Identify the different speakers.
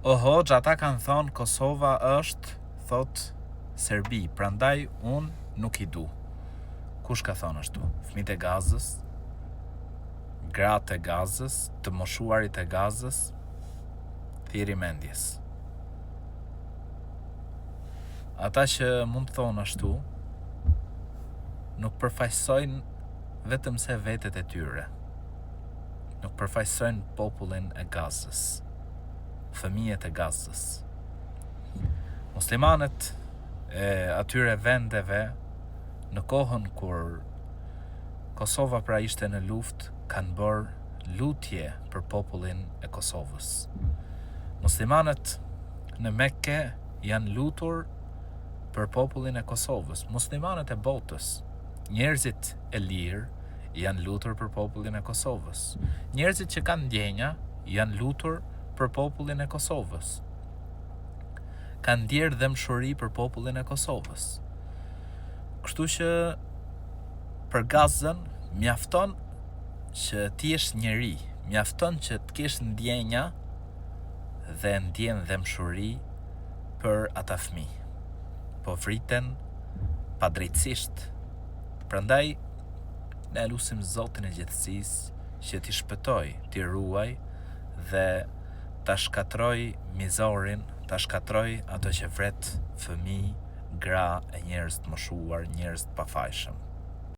Speaker 1: Oho, ata kanë thonë Kosova është, thot Serbi, prandaj unë nuk I du. Kush ka thonë ashtu? Fëmijët e Gazës, gratë e Gazës, të moshuarit e Gazës, thirrje mendjes. Ata që mund të thonë ashtu, nuk përfaqësojnë vetëm se vetët e tyre. Nuk përfaqësojnë popullin e Gazës, fëmijët e Gazës. Muslimanët e atyre vendeve në kohën kur Kosova pra ishte në luftë, kanë bërë lutje për popullin e Kosovës. Muslimanët në Mekke janë lutur për popullin e Kosovës. Muslimanët e botës, njerëzit e lirë, janë lutur për popullin e Kosovës. Njerëzit që kanë ndjenja janë lutur për popullin e Kosovës. Kanë ndjerë dëmshuri për popullin e Kosovës. Kështu që për Gazën mjafton që ti jesh njeri, mjafton që të kesh ndjenja dhe ndjen dëmshuri për ata fëmijë. Po vriten padrejtësisht. Prandaj ne lutim Zotin e gjithësisë që t'i shpëtoj, t'i ruaj dhe ta shkatroj mizorin, ta shkatroj ato që vret fëmijë, gra e njerëz të moshuar, njerëz të pafajshëm.